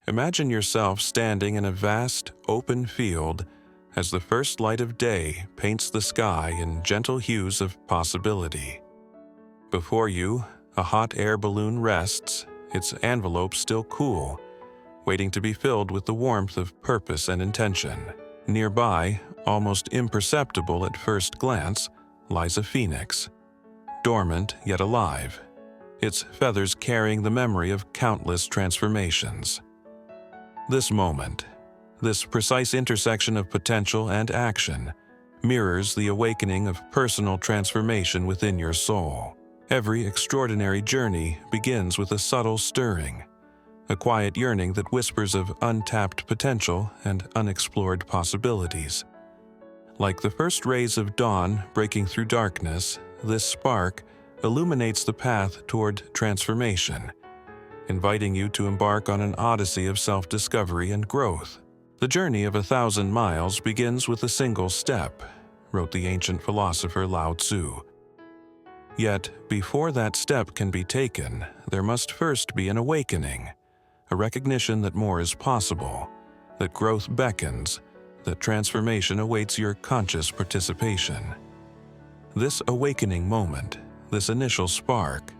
Imagine yourself standing in a vast, open field as the first light of day paints the sky in gentle hues of possibility. Before you, a hot air balloon rests, its envelope still cool, waiting to be filled with the warmth of purpose and intention. Nearby, almost imperceptible at first glance, lies a phoenix, dormant yet alive, its feathers carrying the memory of countless transformations. This moment, this precise intersection of potential and action, mirrors the awakening of personal transformation within your soul. Every extraordinary journey begins with a subtle stirring, a quiet yearning that whispers of untapped potential and unexplored possibilities. Like the first rays of dawn breaking through darkness, this spark illuminates the path toward transformation, inviting you to embark on an odyssey of self-discovery and growth. The journey of 1,000 miles begins with a single step, wrote the ancient philosopher Lao Tzu. Yet, before that step can be taken, there must first be an awakening, a recognition that more is possible, that growth beckons, that transformation awaits your conscious participation. This awakening moment, this initial spark,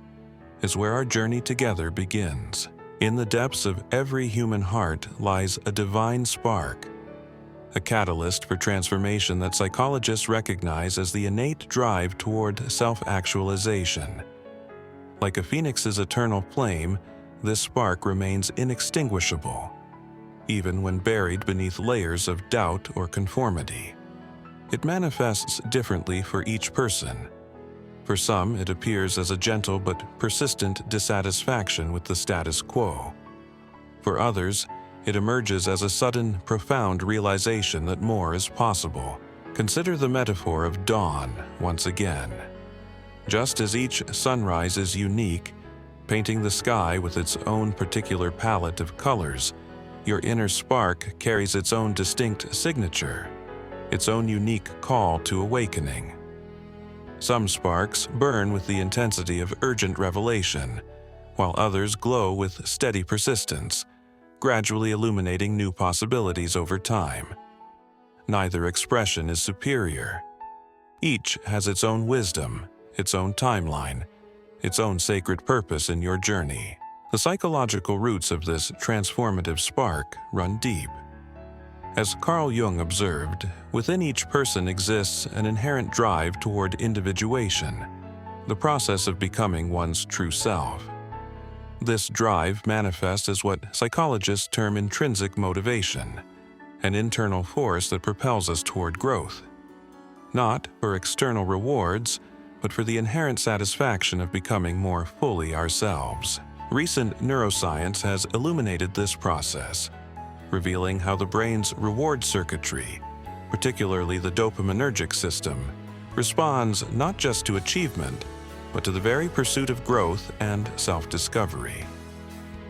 is where our journey together begins. In the depths of every human heart lies a divine spark, a catalyst for transformation that psychologists recognize as the innate drive toward self-actualization. Like a phoenix's eternal flame, this spark remains inextinguishable, even when buried beneath layers of doubt or conformity. It manifests differently for each person. For some, it appears as a gentle but persistent dissatisfaction with the status quo. For others, it emerges as a sudden, profound realization that more is possible. Consider the metaphor of dawn once again. Just as each sunrise is unique, painting the sky with its own particular palette of colors, your inner spark carries its own distinct signature, its own unique call to awakening. Some sparks burn with the intensity of urgent revelation, while others glow with steady persistence, gradually illuminating new possibilities over time. Neither expression is superior. Each has its own wisdom, its own timeline, its own sacred purpose in your journey. The psychological roots of this transformative spark run deep. As Carl Jung observed, within each person exists an inherent drive toward individuation, the process of becoming one's true self. This drive manifests as what psychologists term intrinsic motivation, an internal force that propels us toward growth. Not for external rewards, but for the inherent satisfaction of becoming more fully ourselves. Recent neuroscience has illuminated this process, revealing how the brain's reward circuitry, particularly the dopaminergic system, responds not just to achievement, but to the very pursuit of growth and self-discovery.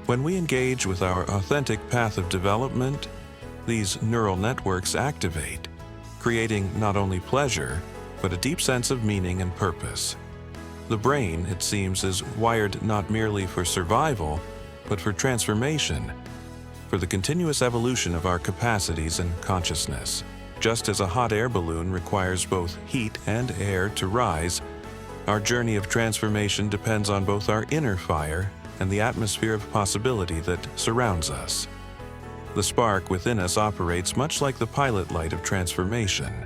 When we engage with our authentic path of development, these neural networks activate, creating not only pleasure, but a deep sense of meaning and purpose. The brain, it seems, is wired not merely for survival, but for transformation, for the continuous evolution of our capacities and consciousness. Just as a hot air balloon requires both heat and air to rise, our journey of transformation depends on both our inner fire and the atmosphere of possibility that surrounds us. The spark within us operates much like the pilot light of transformation.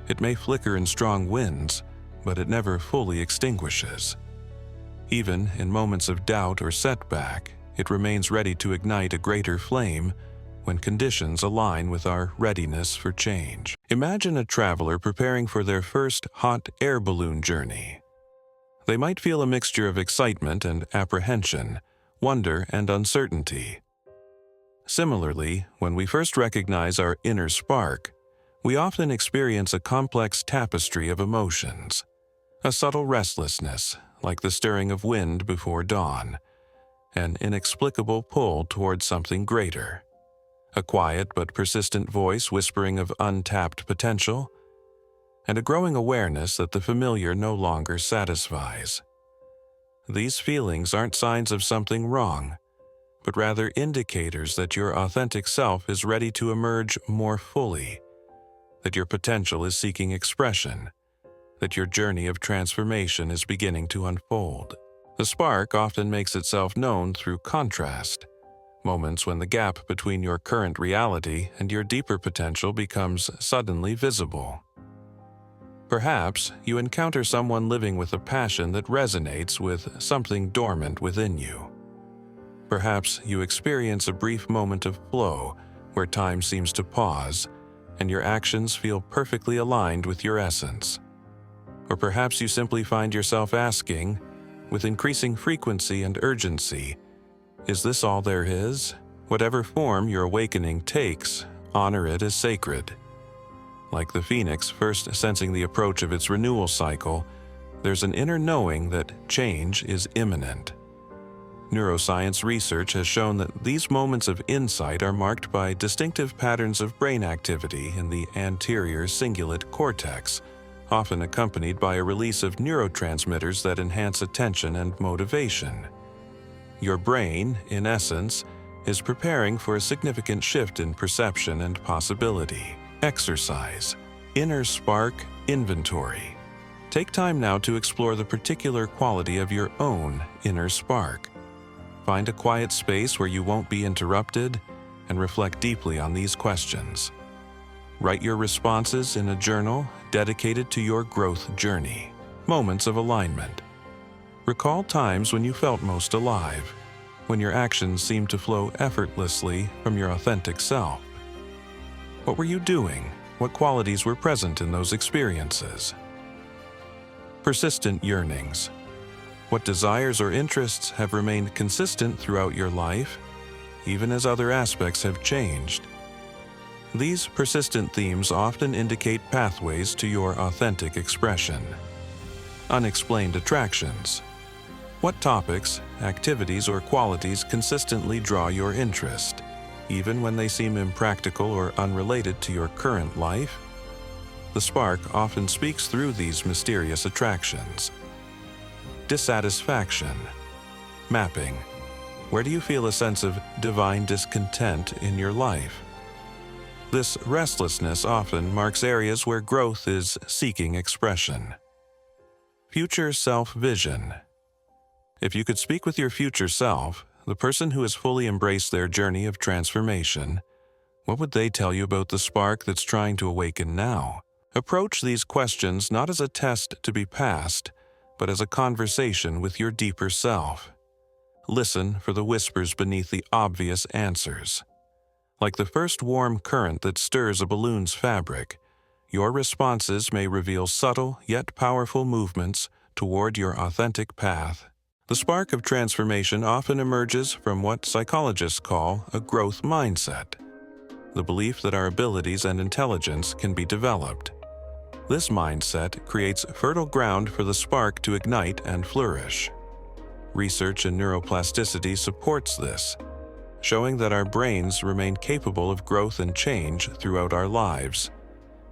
It may flicker in strong winds, but it never fully extinguishes. Even in moments of doubt or setback, it remains ready to ignite a greater flame when conditions align with our readiness for change. Imagine a traveler preparing for their first hot air balloon journey. They might feel a mixture of excitement and apprehension, wonder and uncertainty. Similarly, when we first recognize our inner spark, we often experience a complex tapestry of emotions. A subtle restlessness, like the stirring of wind before dawn. An inexplicable pull towards something greater. A quiet but persistent voice whispering of untapped potential. And a growing awareness that the familiar no longer satisfies. These feelings aren't signs of something wrong, but rather indicators that your authentic self is ready to emerge more fully, that your potential is seeking expression, that your journey of transformation is beginning to unfold. The spark often makes itself known through contrast, moments when the gap between your current reality and your deeper potential becomes suddenly visible. Perhaps you encounter someone living with a passion that resonates with something dormant within you. Perhaps you experience a brief moment of flow where time seems to pause and your actions feel perfectly aligned with your essence. Or perhaps you simply find yourself asking, with increasing frequency and urgency, is this all there is? Whatever form your awakening takes, honor it as sacred. Like the phoenix first sensing the approach of its renewal cycle, there's an inner knowing that change is imminent. Neuroscience research has shown that these moments of insight are marked by distinctive patterns of brain activity in the anterior cingulate cortex, often accompanied by a release of neurotransmitters that enhance attention and motivation. Your brain, in essence, is preparing for a significant shift in perception and possibility. Exercise. Inner spark inventory. Take time now to explore the particular quality of your own inner spark. Find a quiet space where you won't be interrupted and reflect deeply on these questions. Write your responses in a journal dedicated to your growth journey. Moments of alignment. Recall times when you felt most alive, when your actions seemed to flow effortlessly from your authentic self. What were you doing? What qualities were present in those experiences? Persistent yearnings. What desires or interests have remained consistent throughout your life, even as other aspects have changed? These persistent themes often indicate pathways to your authentic expression. Unexplained attractions. What topics, activities, or qualities consistently draw your interest, even when they seem impractical or unrelated to your current life? The spark often speaks through these mysterious attractions. Dissatisfaction. Mapping. Where do you feel a sense of divine discontent in your life? This restlessness often marks areas where growth is seeking expression. Future self-vision. If you could speak with your future self, the person who has fully embraced their journey of transformation, what would they tell you about the spark that's trying to awaken now? Approach these questions not as a test to be passed, but as a conversation with your deeper self. Listen for the whispers beneath the obvious answers. Like the first warm current that stirs a balloon's fabric, your responses may reveal subtle yet powerful movements toward your authentic path. The spark of transformation often emerges from what psychologists call a growth mindset, the belief that our abilities and intelligence can be developed. This mindset creates fertile ground for the spark to ignite and flourish. Research in neuroplasticity supports this, showing that our brains remain capable of growth and change throughout our lives,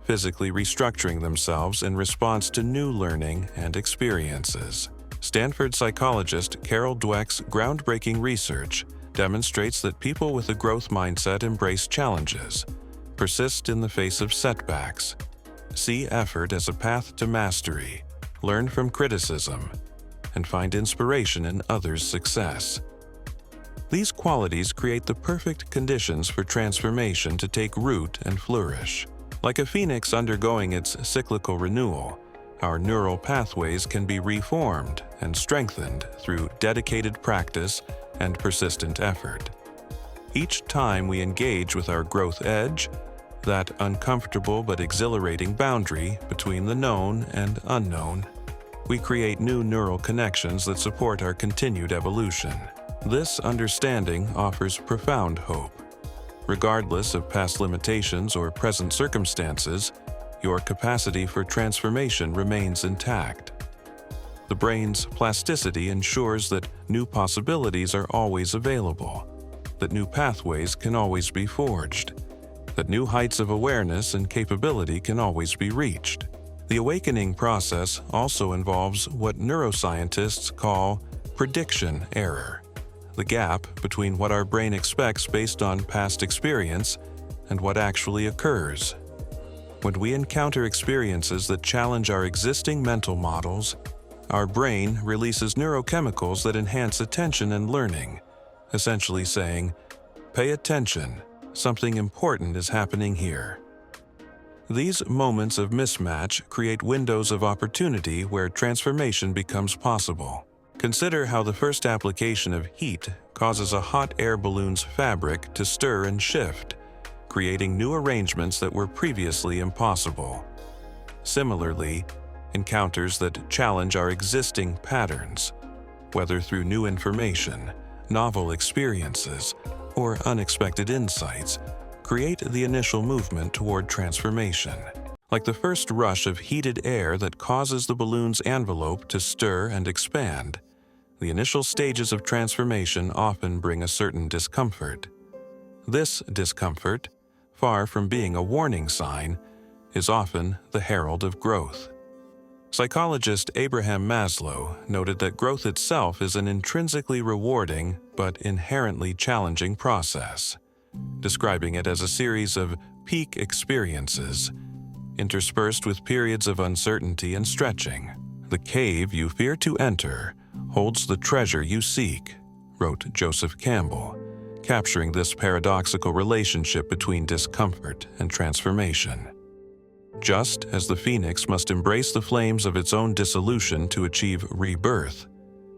physically restructuring themselves in response to new learning and experiences. Stanford psychologist Carol Dweck's groundbreaking research demonstrates that people with a growth mindset embrace challenges, persist in the face of setbacks, see effort as a path to mastery, learn from criticism, and find inspiration in others' success. These qualities create the perfect conditions for transformation to take root and flourish. Like a phoenix undergoing its cyclical renewal, our neural pathways can be reformed and strengthened through dedicated practice and persistent effort. Each time we engage with our growth edge, that uncomfortable but exhilarating boundary between the known and unknown, we create new neural connections that support our continued evolution. This understanding offers profound hope. Regardless of past limitations or present circumstances, your capacity for transformation remains intact. The brain's plasticity ensures that new possibilities are always available, that new pathways can always be forged, that new heights of awareness and capability can always be reached. The awakening process also involves what neuroscientists call prediction error, the gap between what our brain expects based on past experience and what actually occurs. When we encounter experiences that challenge our existing mental models, our brain releases neurochemicals that enhance attention and learning, essentially saying, "Pay attention, something important is happening here." These moments of mismatch create windows of opportunity where transformation becomes possible. Consider how the first application of heat causes a hot air balloon's fabric to stir and shift, creating new arrangements that were previously impossible. Similarly, encounters that challenge our existing patterns, whether through new information, novel experiences, or unexpected insights, create the initial movement toward transformation. Like the first rush of heated air that causes the balloon's envelope to stir and expand, the initial stages of transformation often bring a certain discomfort. This discomfort, far from being a warning sign, is often the herald of growth. Psychologist Abraham Maslow noted that growth itself is an intrinsically rewarding but inherently challenging process, describing it as a series of peak experiences, interspersed with periods of uncertainty and stretching. "The cave you fear to enter holds the treasure you seek," wrote Joseph Campbell, capturing this paradoxical relationship between discomfort and transformation. Just as the phoenix must embrace the flames of its own dissolution to achieve rebirth,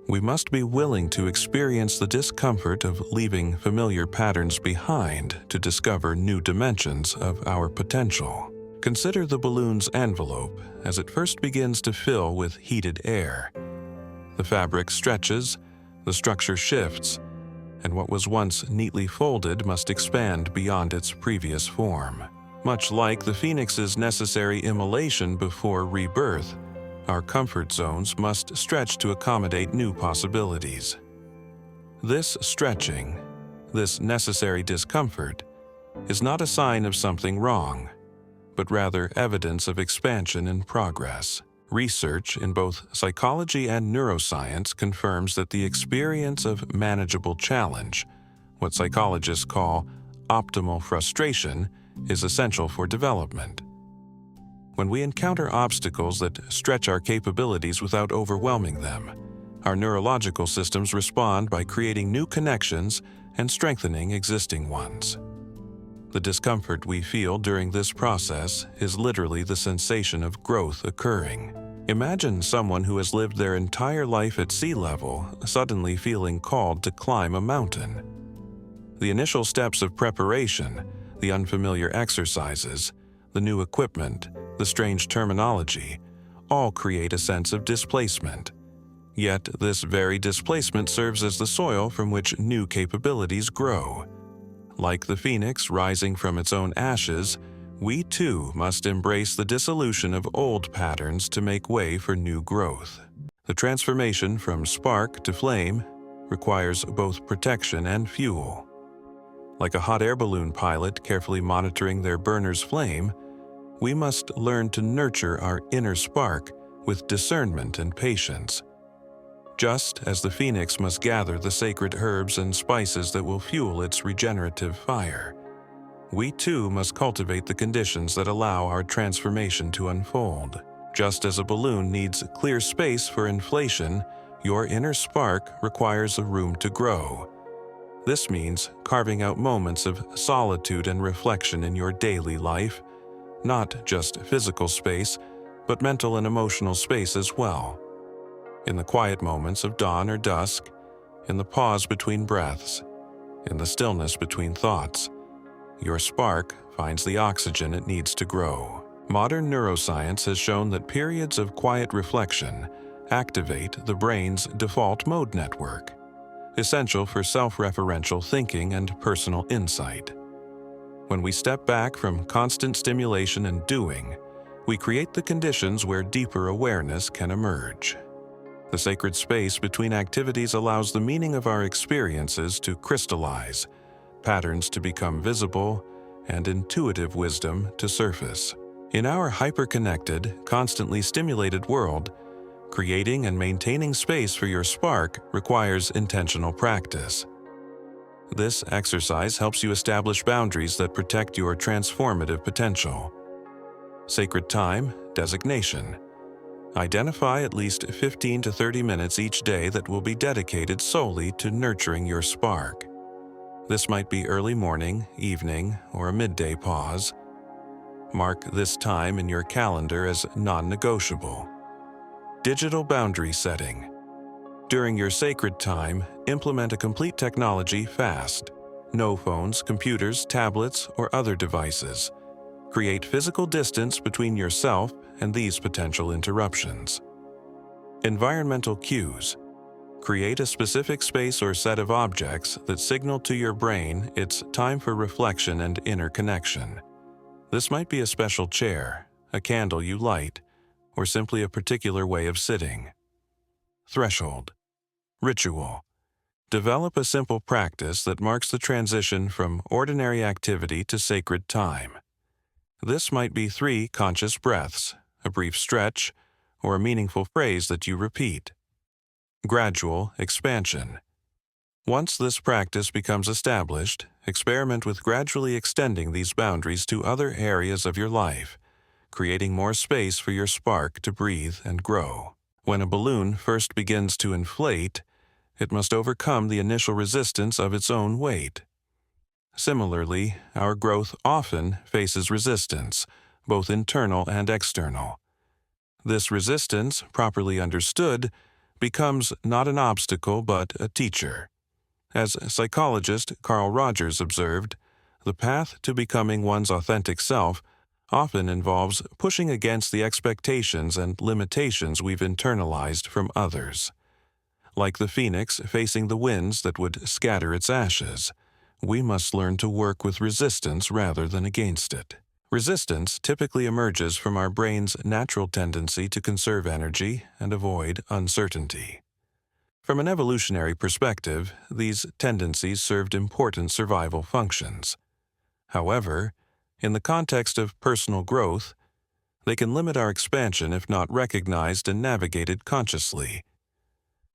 we must be willing to experience the discomfort of leaving familiar patterns behind to discover new dimensions of our potential. Consider the balloon's envelope as it first begins to fill with heated air. The fabric stretches, the structure shifts, and what was once neatly folded must expand beyond its previous form. Much like the phoenix's necessary immolation before rebirth, our comfort zones must stretch to accommodate new possibilities. This stretching, this necessary discomfort, is not a sign of something wrong, but rather evidence of expansion and progress. Research in both psychology and neuroscience confirms that the experience of manageable challenge, what psychologists call optimal frustration, is essential for development. When we encounter obstacles that stretch our capabilities without overwhelming them, our neurological systems respond by creating new connections and strengthening existing ones. The discomfort we feel during this process is literally the sensation of growth occurring. Imagine someone who has lived their entire life at sea level suddenly feeling called to climb a mountain. The initial steps of preparation, the unfamiliar exercises, the new equipment, the strange terminology, all create a sense of displacement. Yet this very displacement serves as the soil from which new capabilities grow. Like the phoenix rising from its own ashes, we too must embrace the dissolution of old patterns to make way for new growth. The transformation from spark to flame requires both protection and fuel. Like a hot air balloon pilot carefully monitoring their burner's flame, we must learn to nurture our inner spark with discernment and patience. Just as the phoenix must gather the sacred herbs and spices that will fuel its regenerative fire, we too must cultivate the conditions that allow our transformation to unfold. Just as a balloon needs clear space for inflation, your inner spark requires a room to grow. This means carving out moments of solitude and reflection in your daily life, not just physical space, but mental and emotional space as well. In the quiet moments of dawn or dusk, in the pause between breaths, in the stillness between thoughts, your spark finds the oxygen it needs to grow. Modern neuroscience has shown that periods of quiet reflection activate the brain's default mode network, essential for self-referential thinking and personal insight. When we step back from constant stimulation and doing, we create the conditions where deeper awareness can emerge. The sacred space between activities allows the meaning of our experiences to crystallize, patterns to become visible, and intuitive wisdom to surface. In our hyper-connected, constantly stimulated world, Creating and maintaining space for your spark requires intentional practice. This exercise helps you establish boundaries that protect your transformative potential. Sacred time designation. Identify at least 15 to 30 minutes each day that will be dedicated solely to nurturing your spark. This might be early morning, evening, or a midday pause. Mark this time in your calendar as non-negotiable. Digital boundary setting. During your sacred time, implement a complete technology fast. No phones, computers, tablets, or other devices. Create physical distance between yourself and these potential interruptions. Environmental cues. Create a specific space or set of objects that signal to your brain it's time for reflection and inner connection. This might be a special chair, a candle you light, or simply a particular way of sitting. Threshold. Ritual. Develop a simple practice that marks the transition from ordinary activity to sacred time. This might be 3 conscious breaths, a brief stretch, or a meaningful phrase that you repeat. Gradual expansion. Once this practice becomes established, experiment with gradually extending these boundaries to other areas of your life, creating more space for your spark to breathe and grow. When a balloon first begins to inflate, it must overcome the initial resistance of its own weight. Similarly, our growth often faces resistance, both internal and external. This resistance, properly understood, becomes not an obstacle but a teacher. As psychologist Carl Rogers observed, the path to becoming one's authentic self often involves pushing against the expectations and limitations we've internalized from others. Like the phoenix facing the winds that would scatter its ashes, we must learn to work with resistance rather than against it. Resistance typically emerges from our brain's natural tendency to conserve energy and avoid uncertainty. From an evolutionary perspective, these tendencies served important survival functions. However, in the context of personal growth, they can limit our expansion if not recognized and navigated consciously.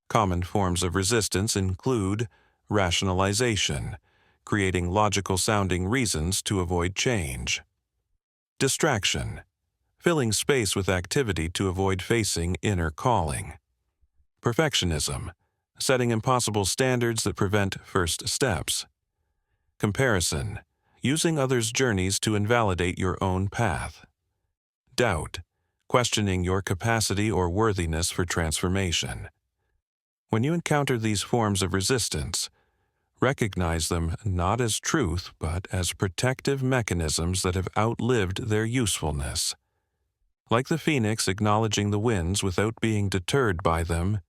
Common forms of resistance include rationalization, creating logical-sounding reasons to avoid change. Distraction, filling space with activity to avoid facing inner calling. Perfectionism, setting impossible standards that prevent first steps. Comparison, using others' journeys to invalidate your own path. Doubt, questioning your capacity or worthiness for transformation. When you encounter these forms of resistance, recognize them not as truth but as protective mechanisms that have outlived their usefulness. Like the phoenix acknowledging the winds without being deterred by them,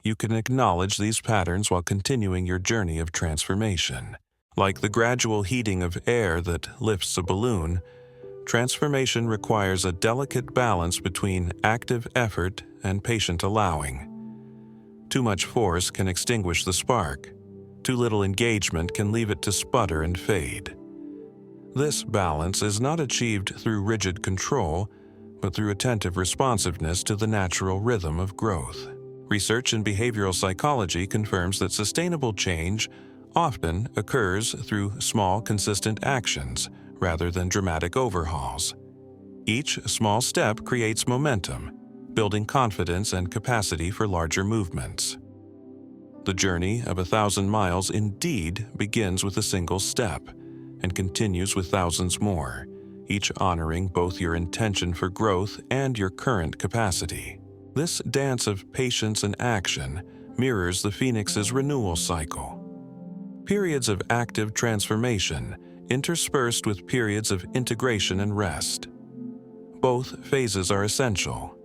you can acknowledge these patterns while continuing your journey of transformation. Like the gradual heating of air that lifts a balloon, transformation requires a delicate balance between active effort and patient allowing. Too much force can extinguish the spark. Too little engagement can leave it to sputter and fade. This balance is not achieved through rigid control, but through attentive responsiveness to the natural rhythm of growth. Research in behavioral psychology confirms that sustainable change often occurs through small, consistent actions rather than dramatic overhauls. Each small step creates momentum, building confidence and capacity for larger movements. The journey of 1,000 miles indeed begins with a single step and continues with thousands more, each honoring both your intention for growth and your current capacity. This dance of patience and action mirrors the phoenix's renewal cycle. Periods of active transformation interspersed with periods of integration and rest. Both phases are essential.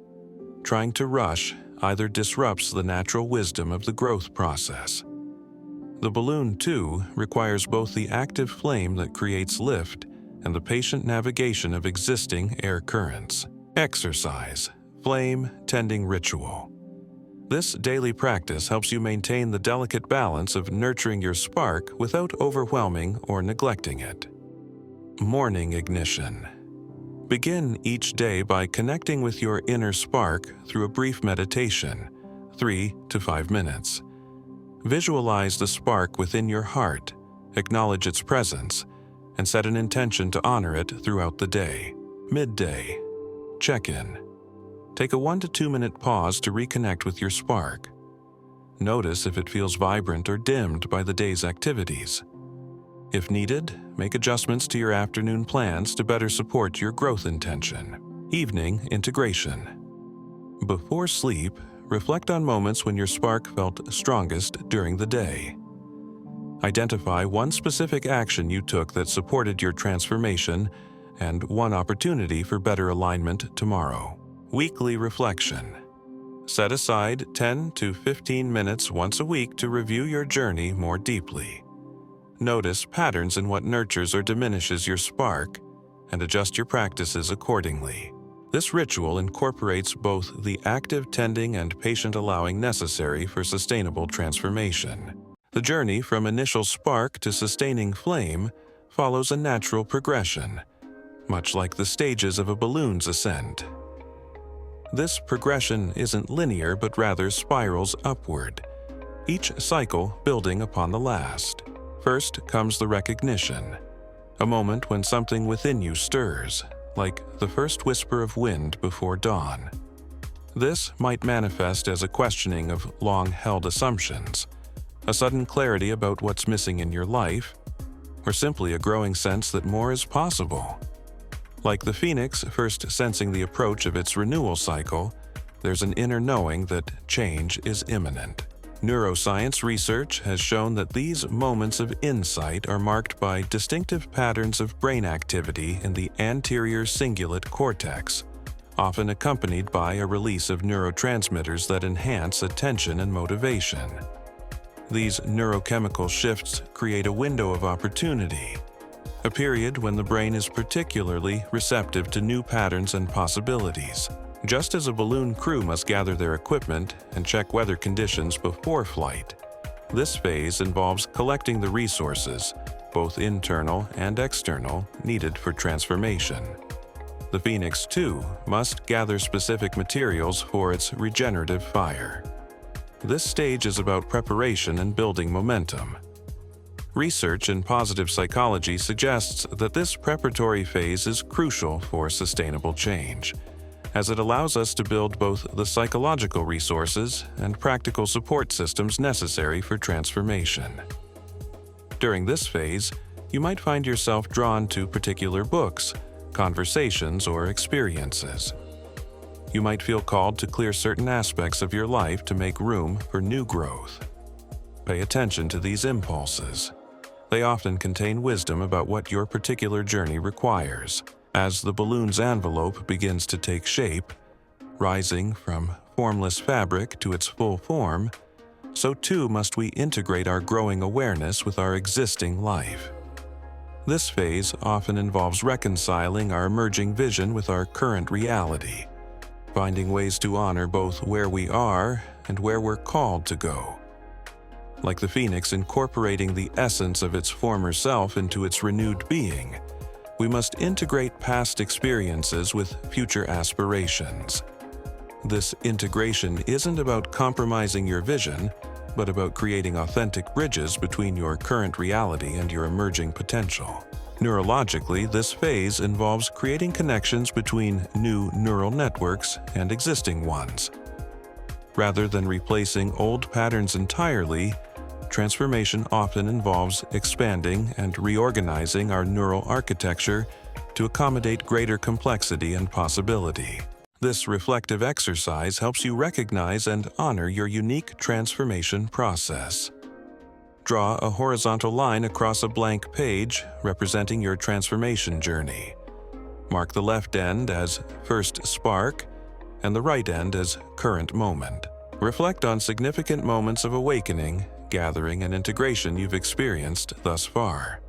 Trying to rush either disrupts the natural wisdom of the growth process. The balloon, too, requires both the active flame that creates lift and the patient navigation of existing air currents. Exercise, flame tending ritual. This daily practice helps you maintain the delicate balance of nurturing your spark without overwhelming or neglecting it. Morning ignition. Begin each day by connecting with your inner spark through a brief meditation, 3 to 5 minutes. Visualize the spark within your heart, acknowledge its presence, and set an intention to honor it throughout the day. Midday. Check-in. Take a 1 to 2 minute pause to reconnect with your spark. Notice if it feels vibrant or dimmed by the day's activities. If needed, make adjustments to your afternoon plans to better support your growth intention. Evening integration. Before sleep, reflect on moments when your spark felt strongest during the day. Identify one specific action you took that supported your transformation and one opportunity for better alignment tomorrow. Weekly reflection. Set aside 10 to 15 minutes once a week to review your journey more deeply. Notice patterns in what nurtures or diminishes your spark and adjust your practices accordingly. This ritual incorporates both the active tending and patient allowing necessary for sustainable transformation. The journey from initial spark to sustaining flame follows a natural progression, much like the stages of a balloon's ascent. This progression isn't linear but rather spirals upward, each cycle building upon the last. First comes the recognition, a moment when something within you stirs, like the first whisper of wind before dawn. This might manifest as a questioning of long-held assumptions, a sudden clarity about what's missing in your life, or simply a growing sense that more is possible. Like the phoenix first sensing the approach of its renewal cycle, there's an inner knowing that change is imminent. Neuroscience research has shown that these moments of insight are marked by distinctive patterns of brain activity in the anterior cingulate cortex, often accompanied by a release of neurotransmitters that enhance attention and motivation. These neurochemical shifts create a window of opportunity, a period when the brain is particularly receptive to new patterns and possibilities. Just as a balloon crew must gather their equipment and check weather conditions before flight, this phase involves collecting the resources, both internal and external, needed for transformation. The phoenix, too, must gather specific materials for its regenerative fire. This stage is about preparation and building momentum. Research in positive psychology suggests that this preparatory phase is crucial for sustainable change, as it allows us to build both the psychological resources and practical support systems necessary for transformation. During this phase, you might find yourself drawn to particular books, conversations, or experiences. You might feel called to clear certain aspects of your life to make room for new growth. Pay attention to these impulses. They often contain wisdom about what your particular journey requires. As the balloon's envelope begins to take shape, rising from formless fabric to its full form, so too must we integrate our growing awareness with our existing life. This phase often involves reconciling our emerging vision with our current reality, finding ways to honor both where we are and where we're called to go. Like the phoenix incorporating the essence of its former self into its renewed being, we must integrate past experiences with future aspirations. This integration isn't about compromising your vision, but about creating authentic bridges between your current reality and your emerging potential. Neurologically, this phase involves creating connections between new neural networks and existing ones. Rather than replacing old patterns entirely, transformation often involves expanding and reorganizing our neural architecture to accommodate greater complexity and possibility. This reflective exercise helps you recognize and honor your unique transformation process. Draw a horizontal line across a blank page representing your transformation journey. Mark the left end as first spark and the right end as current moment. Reflect on significant moments of awakening, gathering, and integration you've experienced thus far.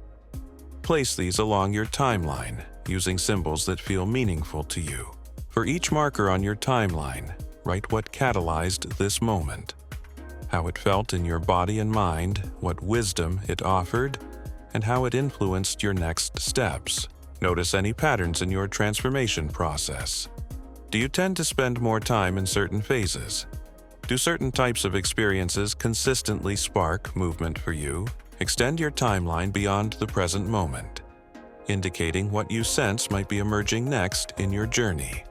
Place these along your timeline, using symbols that feel meaningful to you. For each marker on your timeline, write what catalyzed this moment, how it felt in your body and mind, what wisdom it offered, and how it influenced your next steps. Notice any patterns in your transformation process. Do you tend to spend more time in certain phases? Do certain types of experiences consistently spark movement for you? Extend your timeline beyond the present moment, indicating what you sense might be emerging next in your journey.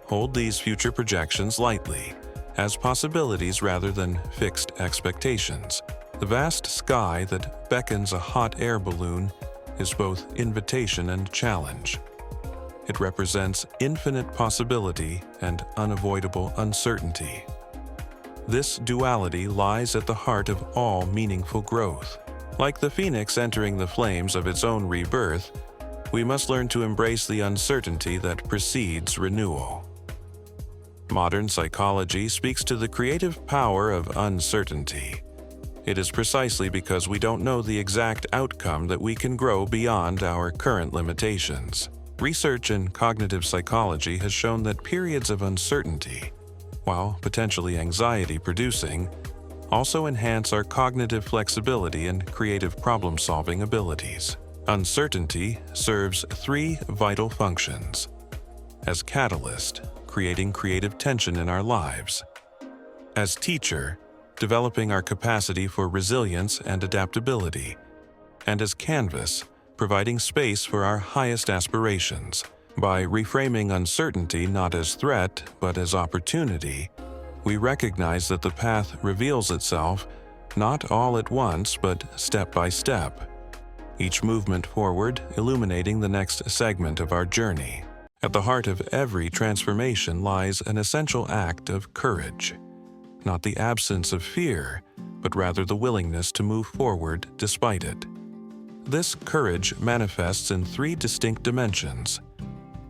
Hold these future projections lightly, as possibilities rather than fixed expectations. The vast sky that beckons a hot air balloon is both invitation and challenge. It represents infinite possibility and unavoidable uncertainty. This duality lies at the heart of all meaningful growth. Like the phoenix entering the flames of its own rebirth, we must learn to embrace the uncertainty that precedes renewal. Modern psychology speaks to the creative power of uncertainty. It is precisely because we don't know the exact outcome that we can grow beyond our current limitations. Research in cognitive psychology has shown that periods of uncertainty, while potentially anxiety-producing, also enhance our cognitive flexibility and creative problem-solving abilities. Uncertainty serves three vital functions. As catalyst, creating creative tension in our lives. As teacher, developing our capacity for resilience and adaptability. And as canvas, providing space for our highest aspirations. By reframing uncertainty not as threat, but as opportunity, we recognize that the path reveals itself not all at once, but step by step, each movement forward illuminating the next segment of our journey. At the heart of every transformation lies an essential act of courage, not the absence of fear, but rather the willingness to move forward despite it. This courage manifests in three distinct dimensions.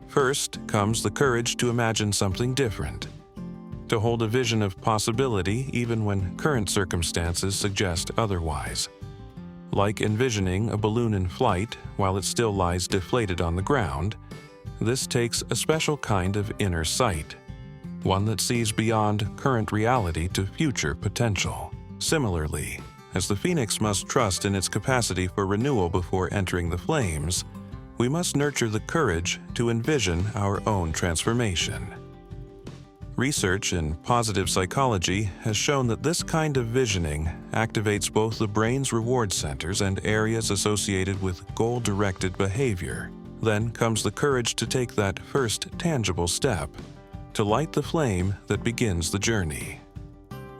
First comes the courage to imagine something different, to hold a vision of possibility even when current circumstances suggest otherwise. Like envisioning a balloon in flight while it still lies deflated on the ground, this takes a special kind of inner sight, one that sees beyond current reality to future potential. Similarly, as the phoenix must trust in its capacity for renewal before entering the flames, we must nurture the courage to envision our own transformation. Research in positive psychology has shown that this kind of visioning activates both the brain's reward centers and areas associated with goal-directed behavior. Then comes the courage to take that first tangible step, to light the flame that begins the journey.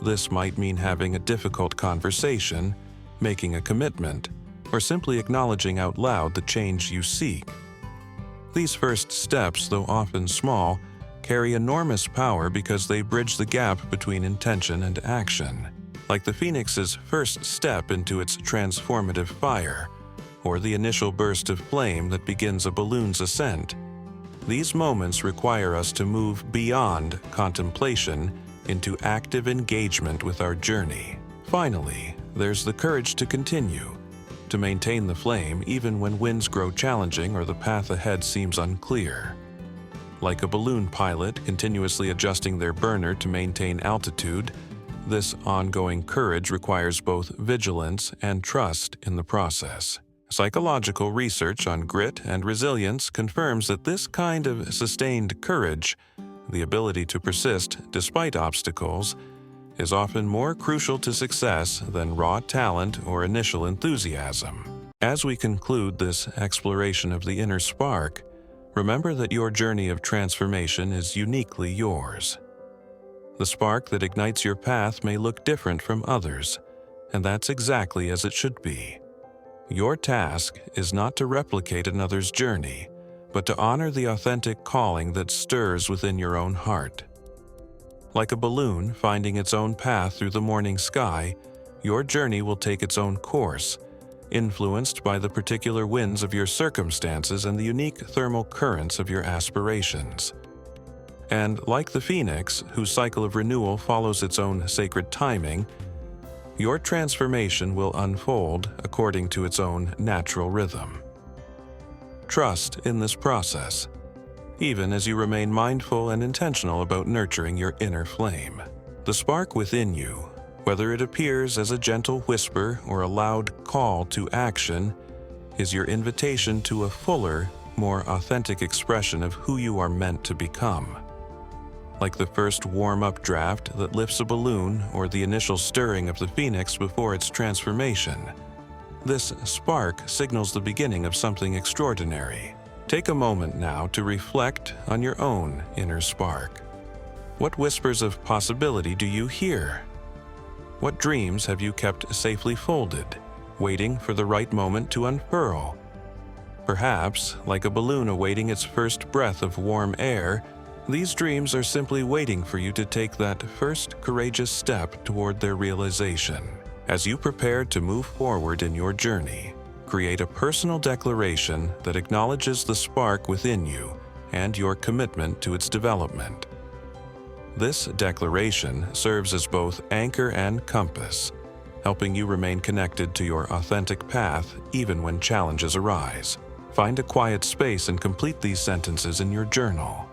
This might mean having a difficult conversation, making a commitment, or simply acknowledging out loud the change you seek. These first steps, though often small, carry enormous power because they bridge the gap between intention and action, like the phoenix's first step into its transformative fire, or the initial burst of flame that begins a balloon's ascent. These moments require us to move beyond contemplation into active engagement with our journey. Finally, there's the courage to continue, to maintain the flame even when winds grow challenging or the path ahead seems unclear. Like a balloon pilot continuously adjusting their burner to maintain altitude, this ongoing courage requires both vigilance and trust in the process. Psychological research on grit and resilience confirms that this kind of sustained courage, the ability to persist despite obstacles, is often more crucial to success than raw talent or initial enthusiasm. As we conclude this exploration of the inner spark, remember that your journey of transformation is uniquely yours. The spark that ignites your path may look different from others, and that's exactly as it should be. Your task is not to replicate another's journey, but to honor the authentic calling that stirs within your own heart. Like a balloon finding its own path through the morning sky, your journey will take its own course, influenced by the particular winds of your circumstances and the unique thermal currents of your aspirations. And like the phoenix, whose cycle of renewal follows its own sacred timing, your transformation will unfold according to its own natural rhythm. Trust in this process, even as you remain mindful and intentional about nurturing your inner flame. The spark within you, whether it appears as a gentle whisper or a loud call to action, is your invitation to a fuller, more authentic expression of who you are meant to become. Like the first warm-up draft that lifts a balloon or the initial stirring of the phoenix before its transformation, this spark signals the beginning of something extraordinary. Take a moment now to reflect on your own inner spark. What whispers of possibility do you hear? What dreams have you kept safely folded, waiting for the right moment to unfurl? Perhaps, like a balloon awaiting its first breath of warm air, these dreams are simply waiting for you to take that first courageous step toward their realization. As you prepare to move forward in your journey, create a personal declaration that acknowledges the spark within you and your commitment to its development. This declaration serves as both anchor and compass, helping you remain connected to your authentic path even when challenges arise. Find a quiet space and complete these sentences in your journal.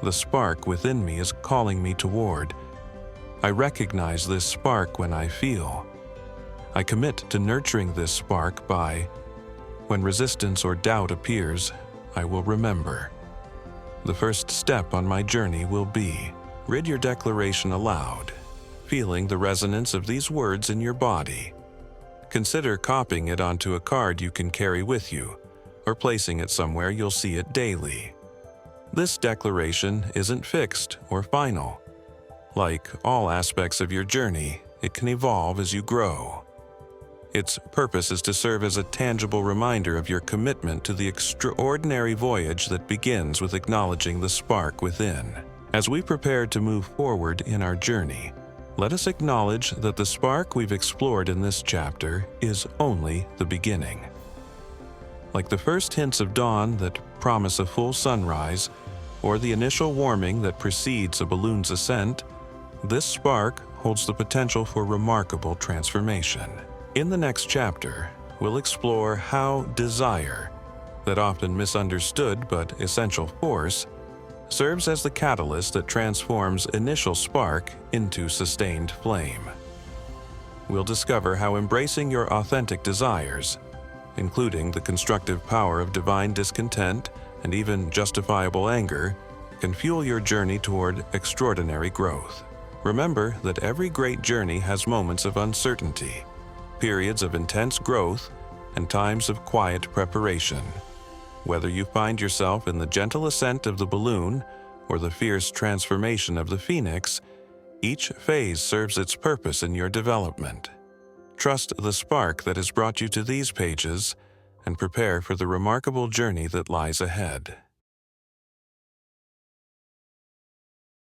The spark within me is calling me toward. I recognize this spark when I feel. I commit to nurturing this spark by, when resistance or doubt appears, I will remember. The first step on my journey will be. Read your declaration aloud, feeling the resonance of these words in your body. Consider copying it onto a card you can carry with you, or placing it somewhere you'll see it daily. This declaration isn't fixed or final. Like all aspects of your journey, it can evolve as you grow. Its purpose is to serve as a tangible reminder of your commitment to the extraordinary voyage that begins with acknowledging the spark within. As we prepare to move forward in our journey, let us acknowledge that the spark we've explored in this chapter is only the beginning. Like the first hints of dawn that promise a full sunrise, or the initial warming that precedes a balloon's ascent, this spark holds the potential for remarkable transformation. In the next chapter, we'll explore how desire, that often misunderstood but essential force, serves as the catalyst that transforms initial spark into sustained flame. We'll discover how embracing your authentic desires, including the constructive power of divine discontent and even justifiable anger, can fuel your journey toward extraordinary growth. Remember that every great journey has moments of uncertainty, periods of intense growth, and times of quiet preparation. Whether you find yourself in the gentle ascent of the balloon or the fierce transformation of the phoenix, each phase serves its purpose in your development. Trust the spark that has brought you to these pages and prepare for the remarkable journey that lies ahead.